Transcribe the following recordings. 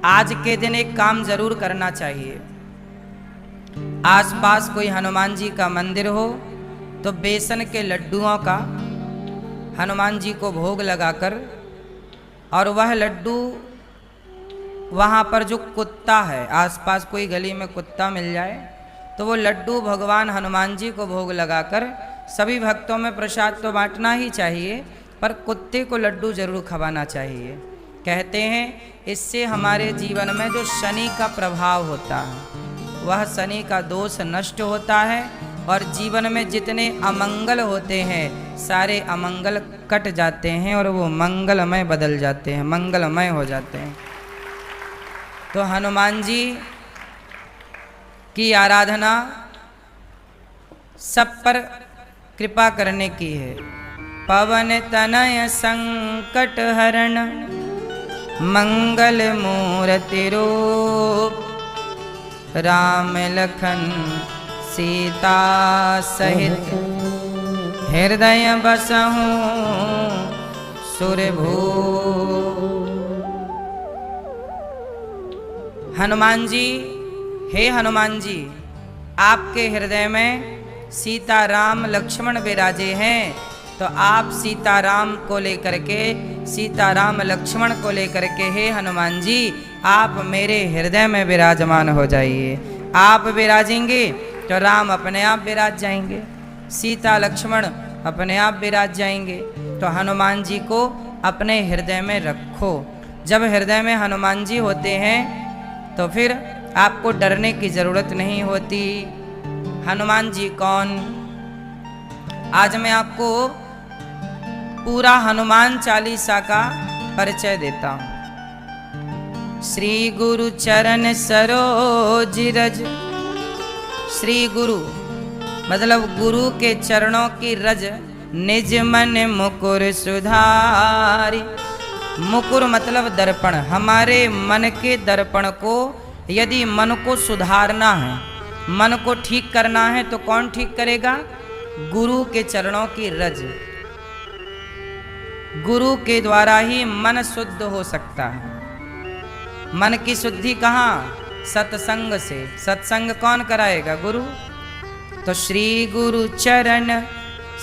आज के दिन एक काम जरूर करना चाहिए। आसपास कोई हनुमान जी का मंदिर हो तो बेसन के लड्डुओं का हनुमान जी को भोग लगाकर, और वह लड्डू वहाँ पर जो कुत्ता है, आसपास कोई गली में कुत्ता मिल जाए तो वो लड्डू भगवान हनुमान जी को भोग लगाकर, सभी भक्तों में प्रसाद तो बांटना ही चाहिए पर कुत्ते को लड्डू जरूर खवाना चाहिए। कहते हैं इससे हमारे जीवन में जो शनि का प्रभाव होता है वह शनि का दोष नष्ट होता है और जीवन में जितने अमंगल होते हैं सारे अमंगल कट जाते हैं और वो मंगलमय बदल जाते हैं, मंगलमय हो जाते हैं। तो हनुमान जी की आराधना सब पर कृपा करने की है। पवन तनय संकट हरण मंगल मूर्ति रूप, राम लखन सीता सहित हृदय बसहु सुरभूप। हनुमान जी, हे हनुमान जी, आपके हृदय में सीता राम लक्ष्मण विराजे हैं, तो आप सीताराम को लेकर के, सीताराम लक्ष्मण को लेकर के, हे हनुमान जी आप मेरे हृदय में विराजमान हो जाइए। आप विराजेंगे तो राम अपने आप विराज जाएंगे, सीता लक्ष्मण अपने आप विराज जाएंगे। तो हनुमान जी को अपने हृदय में रखो। जब हृदय में हनुमान जी होते हैं तो फिर आपको डरने की जरूरत नहीं होती। हनुमान जी कौन? आज मैं आपको पूरा हनुमान चालीसा का परिचय देता हूं। श्री गुरु चरण सरोज रज, श्री गुरु मतलब गुरु के चरणों की रज, निज मन मुकुर सुधारी। मुकुर मतलब दर्पण, हमारे मन के दर्पण को यदि मन को सुधारना है, मन को ठीक करना है तो कौन ठीक करेगा? गुरु के चरणों की रज। गुरु के द्वारा ही मन शुद्ध हो सकता है। मन की शुद्धि कहाँ? सत्संग से। सत्संग कौन कराएगा? गुरु। तो श्री गुरु चरण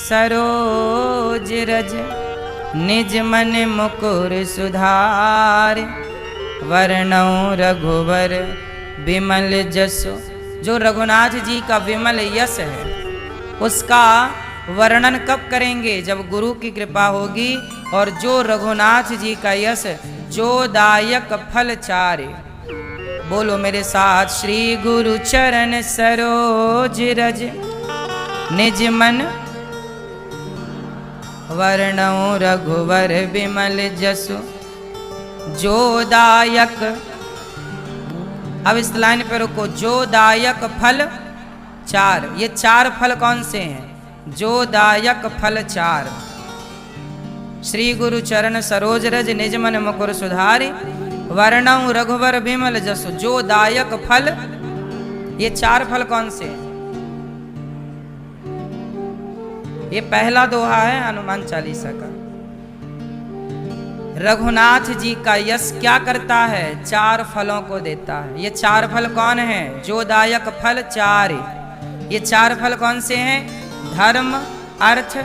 सरोज रज, निज मन मुकुर सुधार, वर्णौ रघुवर विमल जसो। जो रघुनाथ जी का विमल यश है उसका वर्णन कब करेंगे? जब गुरु की कृपा होगी। और जो रघुनाथ जी का यश जो दायक फल चारे, बोलो मेरे साथ, श्री गुरु चरण सरोज रज, निज मन वर्णौ रघुवर विमल जसु, जो दायक। अब इस लाइन पर रुको, जो दायक फल चार। ये चार फल कौन से हैं? जो दायक फल चार। श्री गुरु चरण सरोज रज, निज मन मुकुर सुधारी, वर्णौ रघुवर विमल जसु, जो दायक फल। ये चार फल कौन से? ये पहला दोहा है हनुमान चालीसा का। रघुनाथ जी का यश क्या करता है? चार फलों को देता है। ये चार फल कौन है? जो दायक फल चार। ये चार फल कौन से हैं? धर्म, अर्थ,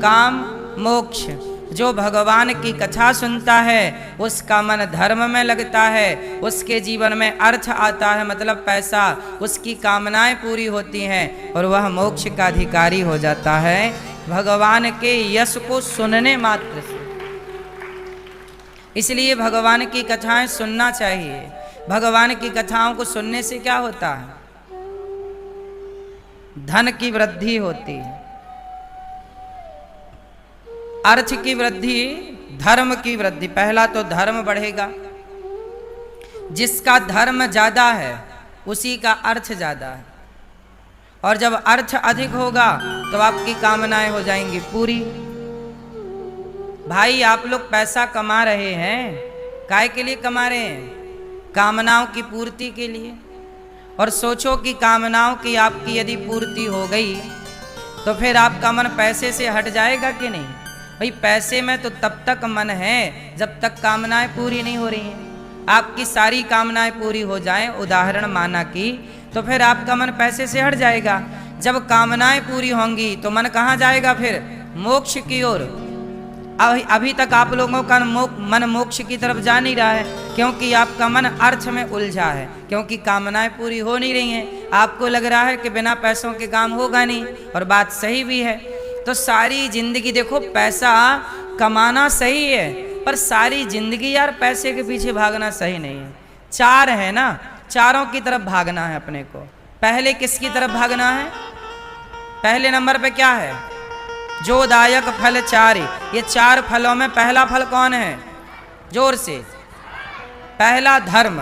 काम, मोक्ष। जो भगवान की कथा सुनता है उसका मन धर्म में लगता है, उसके जीवन में अर्थ आता है मतलब पैसा, उसकी कामनाएं पूरी होती हैं और वह मोक्ष का अधिकारी हो जाता है भगवान के यश को सुनने मात्र से। इसलिए भगवान की कथाएं सुनना चाहिए। भगवान की कथाओं को सुनने से क्या होता है? धन की वृद्धि होती है, अर्थ की वृद्धि, धर्म की वृद्धि। पहला तो धर्म बढ़ेगा। जिसका धर्म ज्यादा है उसी का अर्थ ज्यादा है, और जब अर्थ अधिक होगा तो आपकी कामनाएं हो जाएंगी पूरी। भाई आप लोग पैसा कमा रहे हैं, काहे के लिए कमा रहे हैं? कामनाओं की पूर्ति के लिए। और सोचो कि कामनाओं की आपकी यदि पूर्ति हो गई तो फिर आपका मन पैसे से हट जाएगा कि नहीं? भाई पैसे में तो तब तक मन है जब तक कामनाएं पूरी नहीं हो रही हैं। आपकी सारी कामनाएं पूरी हो जाएं, उदाहरण माना कि, तो फिर आपका मन पैसे से हट जाएगा। जब कामनाएं पूरी होंगी तो मन कहाँ जाएगा? फिर मोक्ष की ओर। अभी तक आप लोगों का मन मोक्ष की तरफ जा नहीं रहा है, क्योंकि आपका मन अर्थ में उलझा है, क्योंकि कामनाएं पूरी हो नहीं रही हैं। आपको लग रहा है कि बिना पैसों के काम होगा नहीं, और बात सही भी है। तो सारी जिंदगी देखो, पैसा कमाना सही है, पर सारी जिंदगी यार पैसे के पीछे भागना सही नहीं है। चार है ना, चारों की तरफ भागना है अपने को। पहले किसकी तरफ भागना है? पहले नंबर पे क्या है? जो दायक फल चार। ये चार फलों में पहला फल कौन है? जोर से। पहला धर्म।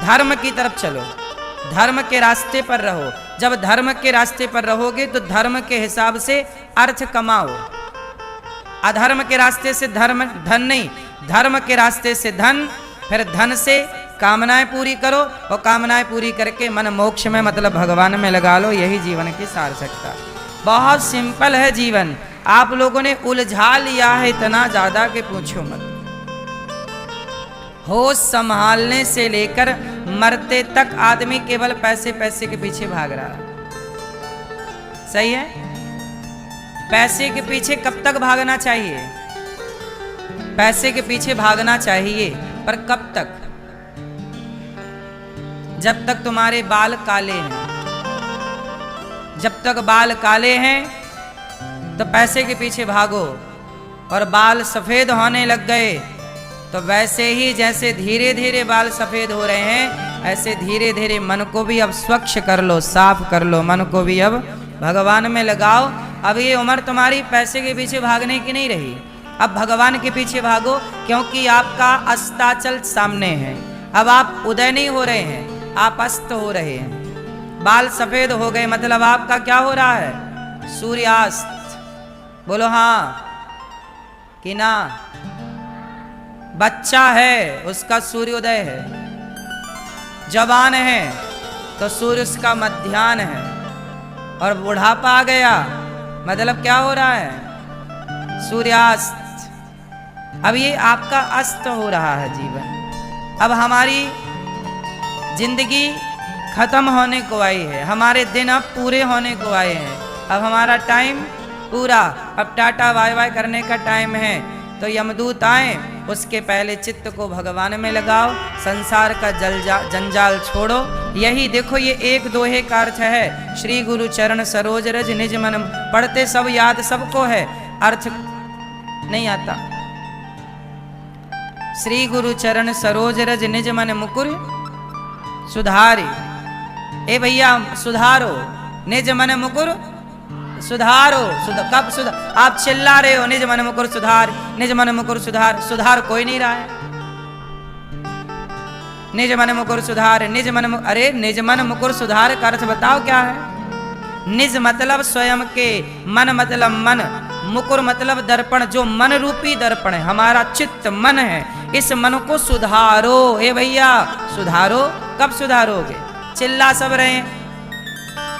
धर्म की तरफ चलो, धर्म के रास्ते पर रहो। जब धर्म के रास्ते पर रहोगे तो धर्म के हिसाब से अर्थ कमाओ। अधर्म के रास्ते से धर्म धन नहीं, धर्म के रास्ते से धन, फिर धन से कामनाएं पूरी करो, और कामनाएं पूरी करके मन मोक्ष में मतलब भगवान में लगा लो। यही जीवन की सार्थकता। बहुत सिंपल है जीवन। आप लोगों ने उलझा लिया है इतना ज्यादा कि पूछो मत। होश संभालने से लेकर मरते तक आदमी केवल पैसे पैसे के पीछे भाग रहा है। सही है? पैसे के पीछे कब तक भागना चाहिए? पैसे के पीछे भागना चाहिए, पर कब तक? जब तक तुम्हारे बाल काले हैं। जब तक बाल काले हैं तो पैसे के पीछे भागो, और बाल सफेद होने लग गए तो वैसे ही जैसे धीरे धीरे बाल सफेद हो रहे हैं, ऐसे धीरे धीरे मन को भी अब स्वच्छ कर लो, साफ कर लो। मन को भी अब भगवान में लगाओ। अब ये उम्र तुम्हारी पैसे के पीछे भागने की नहीं रही, अब भगवान के पीछे भागो, क्योंकि आपका अस्ताचल सामने है। अब आप उदय नहीं हो रहे हैं, आप अस्त हो रहे हैं। बाल सफेद हो गए मतलब आपका क्या हो रहा है? सूर्यास्त। बोलो हाँ कि ना? बच्चा है उसका सूर्योदय है, जवान है तो सूर्य उसका मध्याह्न है, और बुढ़ापा आ गया मतलब क्या हो रहा है? सूर्यास्त। अब ये आपका अस्त हो रहा है जीवन। अब हमारी जिंदगी खत्म होने को आई है, हमारे दिन अब पूरे होने को आए हैं। अब हमारा टाइम पूरा, अब टाटा बाय बाय करने का टाइम है। तो यमदूत आए, उसके पहले चित्त को भगवान में लगाओ, संसार का जंजाल छोड़ो। यही देखो, ये एक दोहे का अर्थ है। श्री गुरु चरण सरोज रज निज मन। पढ़ते सब याद सबको है, अर्थ नहीं आता। श्री गुरु चरण सरोज रज निज मन मुकुर सुधारी। ए भैया सुधारो, निज मन मुकुर सुधारो। कब सुधार? आप चिल्ला रहे हो निज मन मुकुर सुधार, निज मन मुकुर सुधार। सुधार कोई नहीं रहा है। निज मन मुकुर सुधार, निज मन अरे निज मन मुकुर सुधार का अर्थ बताओ क्या है? निज मतलब स्वयं के, मन मतलब मन, मुकुर मतलब दर्पण। जो मन रूपी दर्पण है, हमारा चित्त मन है, इस मन को सुधारो। ए भैया सुधारो। कब सुधारोगे? चिल्ला सब रहे।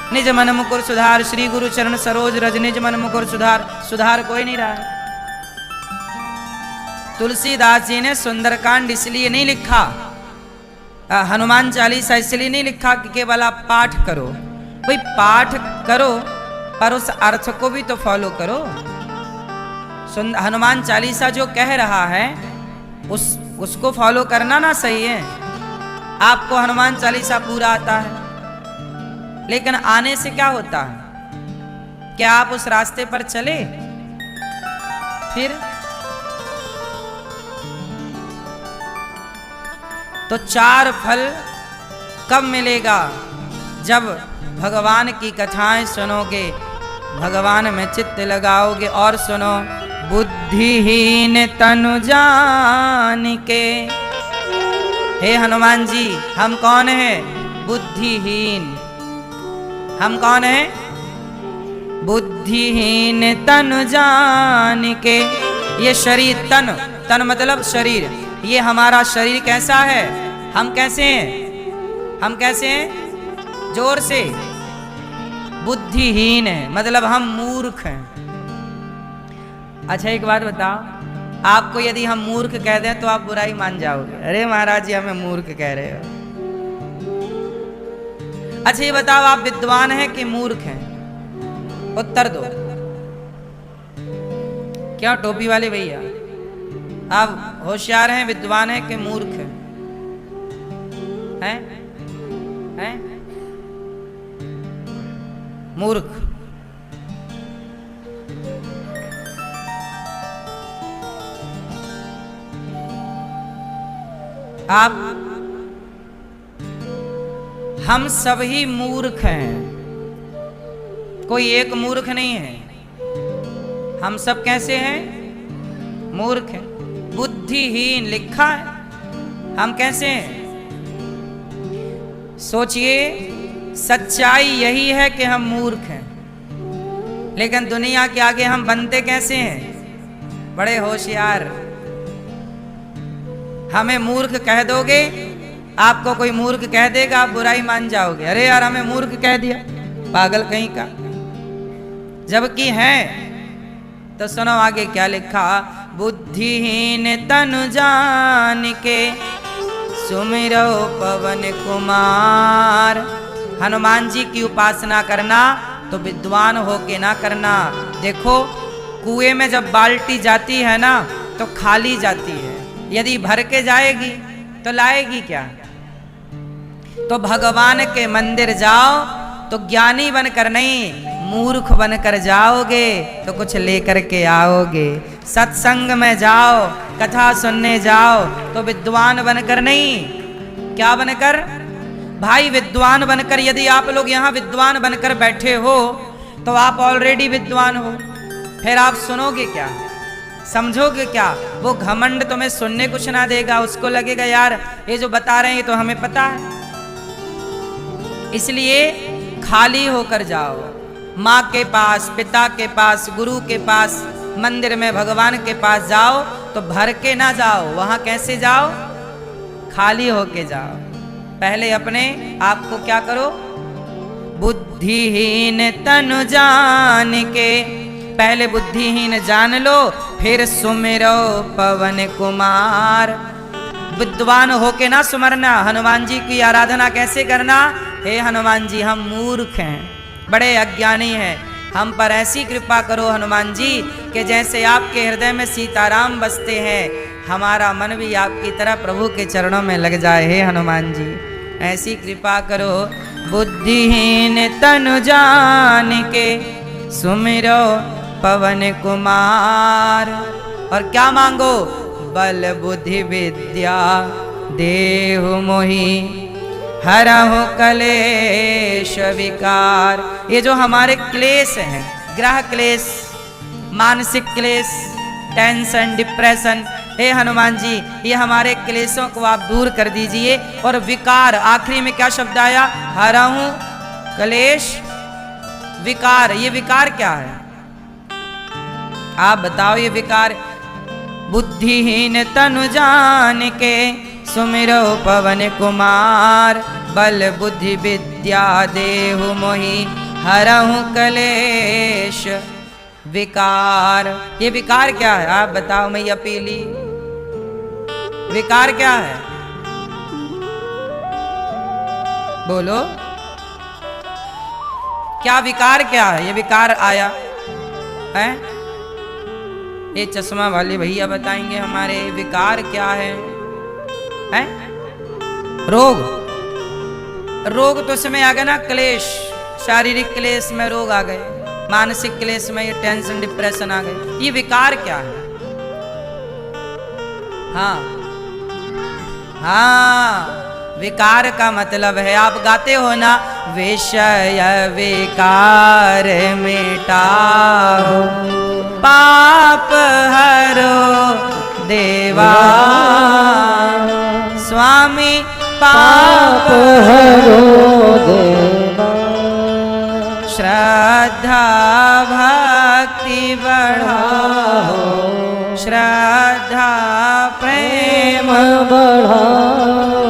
निज मन मुकुर सुधार, श्री गुरु चरण सरोज रज निज मन मुकुर सुधार। सुधार कोई नहीं रहा है। तुलसीदास जी ने सुंदरकांड इसलिए नहीं लिखा, हनुमान चालीसा इसलिए नहीं लिखा कि केवल आप पाठ करो। भाई पाठ करो, पर उस अर्थ को भी तो फॉलो करो। हनुमान चालीसा जो कह रहा है उसको फॉलो करना ना सही है। आपको हनुमान चालीसा पूरा आता है, लेकिन आने से क्या होता है? क्या आप उस रास्ते पर चले? फिर तो चार फल कब मिलेगा? जब भगवान की कथाएं सुनोगे, भगवान में चित्त लगाओगे। और सुनो, बुद्धिहीन तनु जान के। हे हनुमान जी, हम कौन हैं? बुद्धिहीन। हम कौन हैं? बुद्धिहीन तनु जान के। ये शरीर, तन मतलब शरीर, ये हमारा शरीर कैसा है? हम कैसे हैं? हम कैसे हैं? जोर से। बुद्धिहीन है मतलब हम मूर्ख हैं। अच्छा एक बात बताओ, आपको यदि हम मूर्ख कह दें तो आप बुराई मान जाओगे, अरे महाराज जी हमें मूर्ख कह रहे हो। अच्छा ये बताओ, आप विद्वान हैं कि मूर्ख हैं? उत्तर दो। क्या टोपी वाले भैया, आप होशियार हैं, विद्वान हैं कि मूर्ख हैं? हैं? मूर्ख। आप, हम सभी मूर्ख हैं, कोई एक मूर्ख नहीं है। हम सब कैसे हैं? मूर्ख हैं, बुद्धिहीन लिखा है। हम कैसे हैं? सोचिए, सच्चाई यही है कि हम मूर्ख हैं, लेकिन दुनिया के आगे हम बनते कैसे हैं? बड़े होशियार। हमें मूर्ख कह दोगे, आपको कोई मूर्ख कह देगा, आप बुराई मान जाओगे, अरे यार हमें मूर्ख कह दिया, पागल कहीं का। जबकि है तो सुनो आगे क्या लिखा, बुद्धिहीन तनु जान के सुमिरो पवन कुमार। हनुमान जी की उपासना करना तो विद्वान होके ना करना। देखो कुएं में जब बाल्टी जाती है ना तो खाली जाती है, यदि भर के जाएगी तो लाएगी क्या? तो भगवान के मंदिर जाओ तो ज्ञानी बनकर नहीं, मूर्ख बनकर जाओगे तो कुछ लेकर के आओगे। सत्संग में जाओ, कथा सुनने जाओ तो विद्वान बनकर नहीं, क्या बनकर? भाई विद्वान बनकर, यदि आप लोग यहाँ विद्वान बनकर बैठे हो तो आप ऑलरेडी विद्वान हो, फिर आप सुनोगे क्या, समझोगे क्या? वो घमंड तुम्हें सुनने कुछ ना देगा, उसको लगेगा यार ये जो बता रहे हैं ये तो हमें पता है। इसलिए खाली होकर जाओ, माँ के पास, पिता के पास, गुरु के पास, मंदिर में भगवान के पास जाओ तो भर के ना जाओ। वहां कैसे जाओ? खाली होके जाओ। पहले अपने आप को क्या करो? बुद्धिहीन तनु जान के, पहले बुद्धिहीन जान लो, फिर सुमिरो पवन कुमार। विद्वान होके ना सुमरना। हनुमान जी की आराधना कैसे करना? हे हनुमान जी हम मूर्ख हैं, बड़े अज्ञानी हैं, हम पर ऐसी कृपा करो हनुमान जी कि जैसे आपके हृदय में सीताराम बसते हैं, हमारा मन भी आपकी तरह प्रभु के चरणों में लग जाए। हे हनुमान जी ऐसी कृपा करो। बुद्धिहीन तनु जान के सुमिरो पवन कुमार। और क्या मांगो? बल बुद्धि विद्या देहु मोहि हरहु कलेश विकार। ये जो हमारे क्लेश हैं, ग्रह क्लेश, मानसिक क्लेश, टेंशन, डिप्रेशन, हे हनुमान जी ये हमारे क्लेशों को आप दूर कर दीजिए। और विकार, आखिरी में क्या शब्द आया? हरहु कलेश विकार। ये विकार क्या है? आप बताओ ये विकार। बुद्धिहीन तनु जान के सुमिरो पवन कुमार। बल बुद्धि विद्या देहु मोहि हरहु कलेश विकार। ये विकार क्या है? आप बताओ, मैं अपीली। विकार क्या है? बोलो, क्या विकार क्या है? ये विकार आया है? ये चश्मा वाले भैया बताएंगे हमारे विकार क्या है? हैं? रोग। रोग तो इसमें आ गया ना, क्लेश, शारीरिक क्लेश में रोग आ गए, मानसिक क्लेश में ये टेंशन डिप्रेशन आ गए। ये विकार क्या है? हाँ हाँ, विकार का मतलब है, आप गाते हो ना, विषय विकार मिटाओ पाप हरो देवा। स्वामी पाप हरो देवा। श्रद्धा भक्ति बढ़ाओ, श्रद्धा प्रेम बढ़ाओ,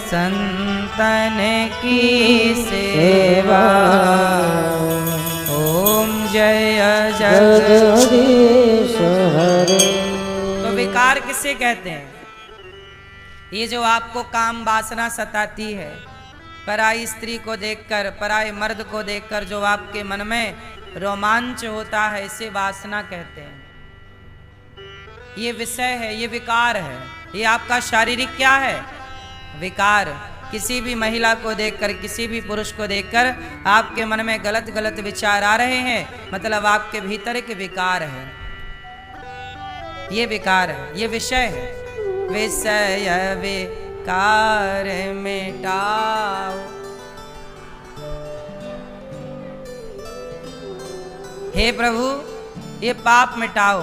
संतन की सेवा। ओम जय जगदीश हरे। इसे कहते हैं। ये जो आपको काम वासना सताती है, पराई स्त्री को देखकर, पराए मर्द को देखकर जो आपके मन में रोमांच होता है, इसे वासना कहते हैं। ये विषय है, ये विकार है, ये आपका शारीरिक क्या है? विकार। किसी भी महिला को देखकर, किसी भी पुरुष को देखकर आपके मन में गलत गलत विचार आ रहे हैं, मतलब आपके भीतर एक विकार है। ये विकार है, ये विषय है। विषय विकार मिटाओ। हे प्रभु, ये पाप मिटाओ।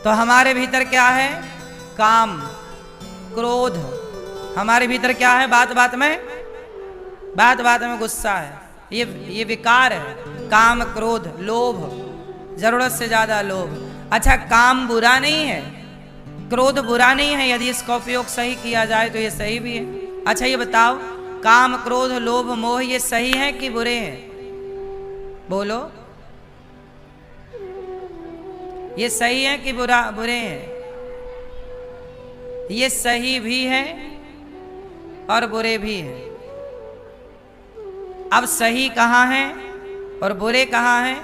तो हमारे भीतर क्या है? काम, क्रोध। हमारे भीतर क्या है? बात बात में गुस्सा है। ये विकार है। काम, क्रोध, लोभ, जरूरत से ज्यादा लोभ। अच्छा, काम बुरा नहीं है, क्रोध बुरा नहीं है, यदि इसका उपयोग सही किया जाए तो ये सही भी है। अच्छा ये बताओ, काम, क्रोध, लोभ, मोह ये सही है कि बुरे हैं? बोलो, ये सही है कि बुरे हैं? ये सही भी है और बुरे भी हैं। अब सही कहाँ है और बुरे कहाँ हैं,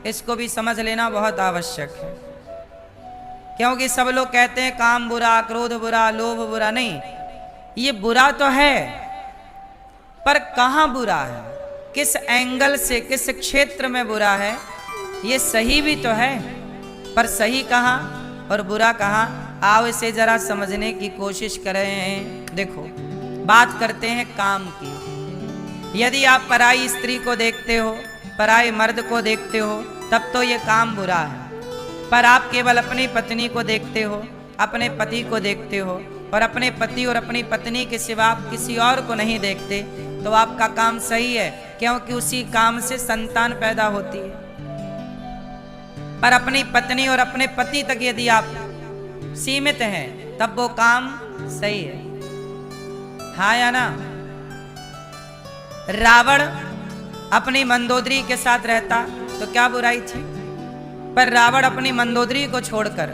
इसको भी समझ लेना बहुत आवश्यक है। क्योंकि सब लोग कहते हैं काम बुरा, क्रोध बुरा, लोभ बुरा। नहीं, ये बुरा तो है, पर कहाँ बुरा है, किस एंगल से, किस क्षेत्र में बुरा है। ये सही भी तो है, पर सही कहाँ और बुरा कहाँ? आओ इसे जरा समझने की कोशिश करें। देखो, बात करते हैं काम की। यदि आप पराई स्त्री को देखते हो, पराई मर्द को देखते हो, तब तो ये काम बुरा है। पर आप केवल अपनी पत्नी को देखते हो, अपने पति को देखते हो, और अपने पति और अपनी पत्नी के सिवा आप किसी और को नहीं देखते, तो आपका काम सही है, क्योंकि उसी काम से संतान पैदा होती है। पर अपनी पत्नी और अपने पति तक यदि आप सीमित हैं, तब वो काम सही है। हाँ या ना? रावण अपनी मंदोदरी के साथ रहता तो क्या बुराई थी? पर रावण अपनी मंदोदरी को छोड़कर,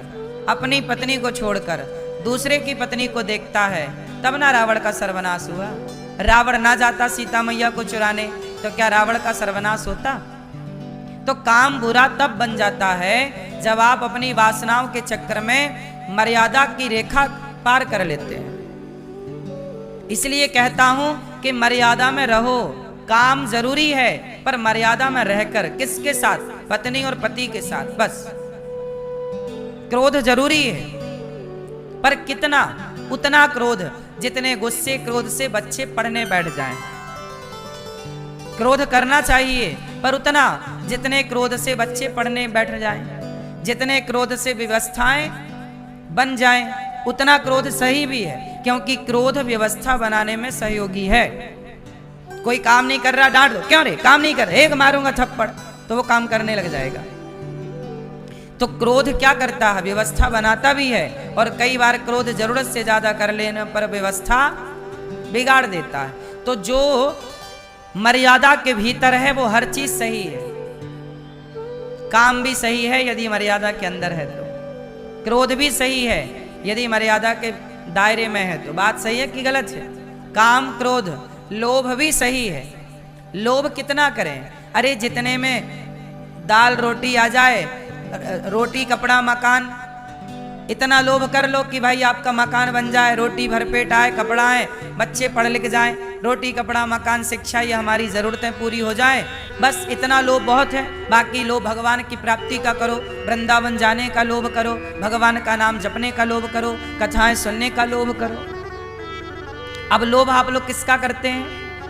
अपनी पत्नी को छोड़कर दूसरे की पत्नी को देखता है, तब ना रावण का सर्वनाश हुआ। रावण ना जाता सीता मैया को चुराने, तो क्या रावण का सर्वनाश होता? तो काम बुरा तब बन जाता है जब आप अपनी वासनाओं के चक्कर में मर्यादा की रेखा पार कर लेते हैं। इसलिए कहता हूं कि मर्यादा में रहो। काम जरूरी है, पर मर्यादा में रहकर। किसके साथ? पत्नी और पति के साथ, बस। क्रोध जरूरी है, पर कितना? उतना क्रोध जितने गुस्से क्रोध से बच्चे पढ़ने बैठ जाएं। क्रोध करना चाहिए, पर उतना जितने क्रोध से बच्चे पढ़ने बैठ जाएं, जितने क्रोध से व्यवस्थाएं बन जाएं, उतना क्रोध सही भी है, क्योंकि क्रोध व्यवस्था बनाने में सहयोगी है। कोई काम नहीं कर रहा, डांट दो, क्यों रे काम नहीं कर रहे, एक मारूंगा थप्पड़, तो वो काम करने लग जाएगा। तो क्रोध क्या करता है? व्यवस्था बनाता भी है, और कई बार क्रोध जरूरत से ज्यादा कर लेने पर व्यवस्था बिगाड़ देता है। तो जो मर्यादा के भीतर है वो हर चीज सही है। काम भी सही है यदि मर्यादा के अंदर है तो, क्रोध भी सही है यदि मर्यादा के दायरे में है तो। बात सही है कि गलत है? काम, क्रोध, लोभ भी सही है। लोभ कितना करें? अरे जितने में दाल रोटी आ जाए, रोटी कपड़ा मकान, इतना लोभ कर लो कि भाई आपका मकान बन जाए, रोटी भरपेट आए, कपड़ा आए, बच्चे पढ़ लिख जाएं, रोटी कपड़ा मकान शिक्षा ये हमारी ज़रूरतें पूरी हो जाएं, बस इतना लोभ बहुत है। बाकी लोभ भगवान की प्राप्ति का करो, वृंदावन जाने का लोभ करो, भगवान का नाम जपने का लोभ करो, कथाएं सुनने का लोभ करो। अब लोभ आप लोग किसका करते हैं?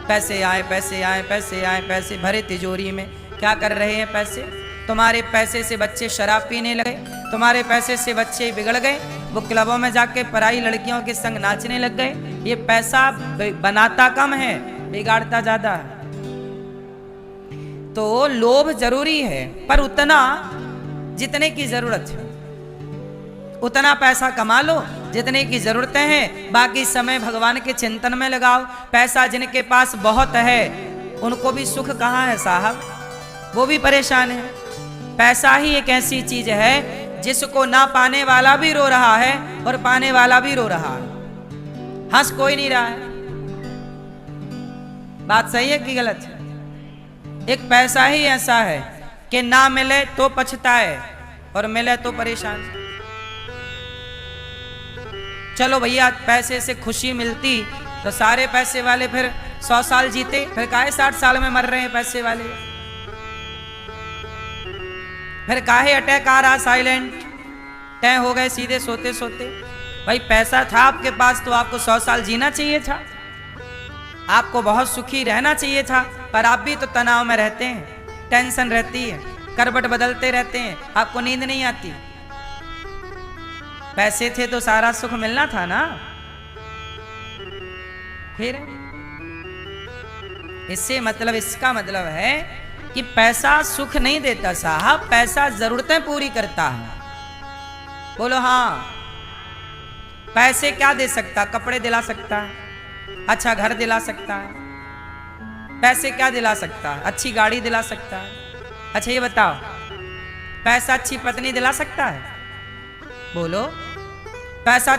पैसे आए, पैसे आए, पैसे आए, पैसे भरे तिजोरी में। क्या कर रहे हैं पैसे? तुम्हारे पैसे से बच्चे शराब पीने लगे, तुम्हारे पैसे से बच्चे बिगड़ गए, वो क्लबों में जाके पराई लड़कियों के संग नाचने लग गए। ये पैसा बनाता कम है, बिगाड़ता ज्यादा है। तो लोभ जरूरी है, पर उतना जितने की जरूरत है उतना पैसा कमा लो जितने की जरूरतें हैं, बाकी समय भगवान के चिंतन में लगाओ। पैसा जिनके पास बहुत है उनको भी सुख कहाँ है साहब, वो भी परेशान है। पैसा ही एक ऐसी चीज है जिसको ना पाने वाला भी रो रहा है और पाने वाला भी रो रहा है, हंस कोई नहीं रहा है। बात सही है कि गलत है? एक पैसा ही ऐसा है कि ना मिले तो पछताए और मिले तो परेशान। चलो भैया, पैसे से खुशी मिलती तो सारे पैसे वाले फिर 100 साल जीते, फिर काहे 60 साल में मर रहे हैं पैसे वाले? फिर काहे अटैक आ रहा साइलेंट, तय हो गए सीधे सोते सोते? भाई पैसा था आपके पास तो आपको 100 साल जीना चाहिए था, आपको बहुत सुखी रहना चाहिए था, पर आप भी तो तनाव में रहते हैं, टेंशन रहती है, करवट बदलते रहते हैं, आपको नींद नहीं आती। पैसे थे तो सारा सुख मिलना था ना। फिर इससे मतलब, इसका मतलब है कि पैसा सुख नहीं देता साहब, पैसा जरूरतें पूरी करता है। बोलो हाँ। पैसे क्या दे सकता? कपड़े दिला सकता है, अच्छा घर दिला सकता है। पैसे क्या दिला सकता है? अच्छी गाड़ी दिला सकता है। अच्छा ये बताओ, पैसा अच्छी पत्नी दिला सकता है? बोलो। पैसा